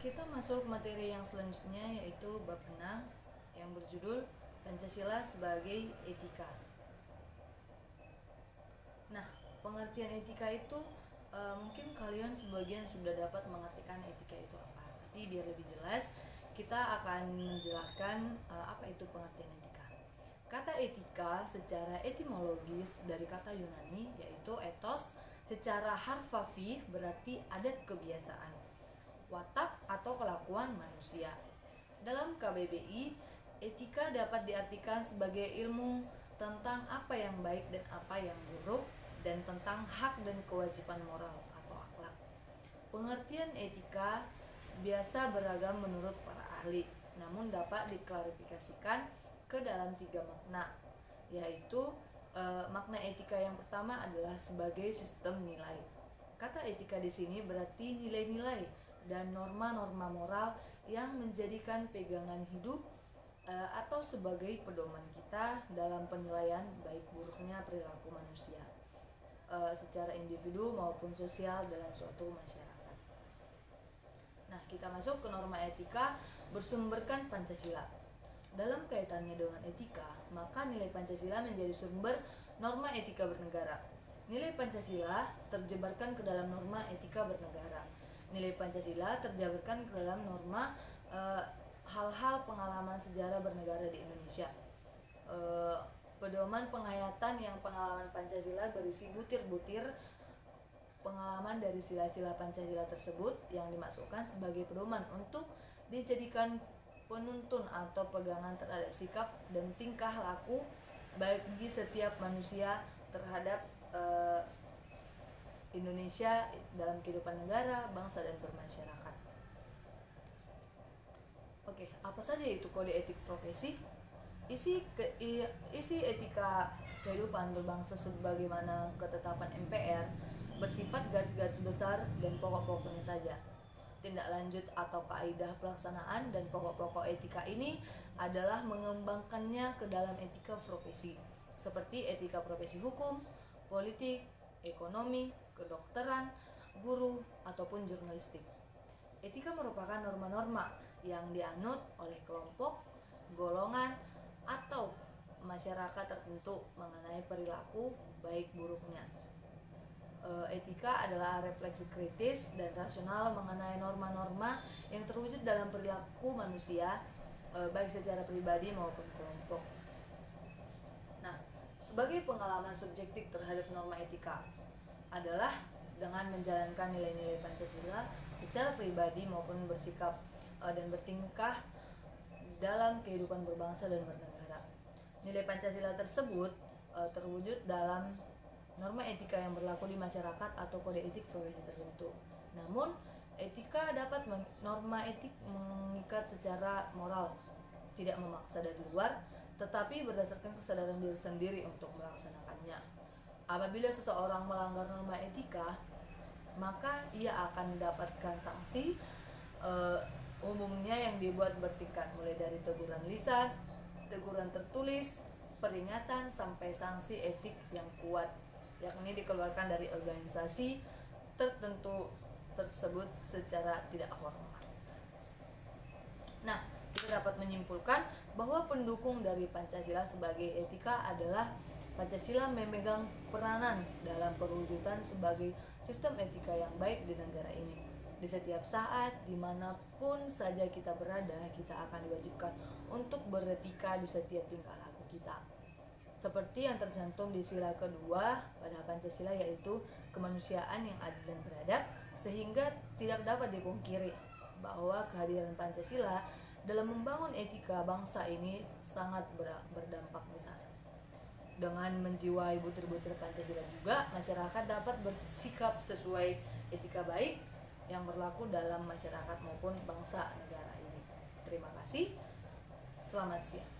Kita masuk materi yang selanjutnya, yaitu bab 6 yang berjudul Pancasila sebagai Etika. Nah, pengertian etika itu mungkin kalian sebagian sudah dapat mengartikan etika itu apa. Tapi biar lebih jelas, kita akan menjelaskan apa itu pengertian etika. Kata etika secara etimologis dari kata Yunani yaitu ethos, secara harfafi berarti adat kebiasaan, watak atau kelakuan manusia. Dalam KBBI, etika dapat diartikan sebagai ilmu tentang apa yang baik dan apa yang buruk, dan tentang hak dan kewajiban moral atau akhlak. Pengertian etika biasa beragam menurut para ahli, namun dapat diklarifikasikan ke dalam 3 makna, yaitu makna etika yang pertama adalah sebagai sistem nilai. Kata etika di sini berarti nilai-nilai dan norma-norma moral yang menjadikan pegangan hidup atau sebagai pedoman kita dalam penilaian baik buruknya perilaku manusia secara individu maupun sosial dalam suatu masyarakat. Nah, kita masuk ke norma etika bersumberkan Pancasila. Dalam kaitannya dengan etika, maka nilai Pancasila menjadi sumber norma etika bernegara. Nilai Pancasila terjabarkan ke dalam norma etika bernegara. Nilai Pancasila terjabarkan ke dalam norma hal-hal pengalaman sejarah bernegara di Indonesia. Pedoman penghayatan yang pengalaman Pancasila berisi butir-butir pengalaman dari sila-sila Pancasila tersebut yang dimasukkan sebagai pedoman untuk dijadikan penuntun atau pegangan terhadap sikap dan tingkah laku bagi setiap manusia terhadap Indonesia dalam kehidupan negara, bangsa, dan bermasyarakat. Oke, apa saja itu kode etik profesi? Isi etika kehidupan berbangsa sebagaimana ketetapan MPR bersifat garis-garis besar dan pokok-pokoknya saja. Tindak lanjut atau kaidah pelaksanaan dan pokok-pokok etika ini adalah mengembangkannya ke dalam etika profesi, seperti etika profesi hukum, politik, ekonomi, kedokteran, guru, ataupun jurnalistik. Etika merupakan norma-norma yang dianut oleh kelompok, golongan, atau masyarakat tertentu mengenai perilaku baik buruknya. Etika adalah refleksi kritis dan rasional mengenai norma-norma yang terwujud dalam perilaku manusia, baik secara pribadi maupun kelompok. Nah, sebagai pengalaman subjektif terhadap norma etika adalah dengan menjalankan nilai-nilai Pancasila secara pribadi maupun bersikap dan bertingkah dalam kehidupan berbangsa dan bernegara. Nilai Pancasila tersebut terwujud dalam norma etika yang berlaku di masyarakat atau kode etik profesi tertentu. Namun, norma etik mengikat secara moral, tidak memaksa dari luar, tetapi berdasarkan kesadaran diri sendiri untuk melaksanakannya. Apabila seseorang melanggar norma etika, maka ia akan mendapatkan sanksi umumnya yang dibuat bertingkat mulai dari teguran lisan, teguran tertulis, peringatan, sampai sanksi etik yang kuat, yakni dikeluarkan dari organisasi tertentu tersebut secara tidak hormat. Nah, kita dapat menyimpulkan bahwa pendukung dari Pancasila sebagai etika adalah Pancasila memegang peranan dalam perwujudan sebagai sistem etika yang baik di negara ini. Di setiap saat, dimanapun saja kita berada, kita akan diwajibkan untuk beretika di setiap tingkah laku kita. Seperti yang tercantum di sila kedua pada Pancasila, yaitu kemanusiaan yang adil dan beradab, sehingga tidak dapat dipungkiri bahwa kehadiran Pancasila dalam membangun etika bangsa ini sangat berdampak besar. Dengan menjiwai butir-butir Pancasila juga, masyarakat dapat bersikap sesuai etika baik yang berlaku dalam masyarakat maupun bangsa negara ini. Terima kasih. Selamat siang.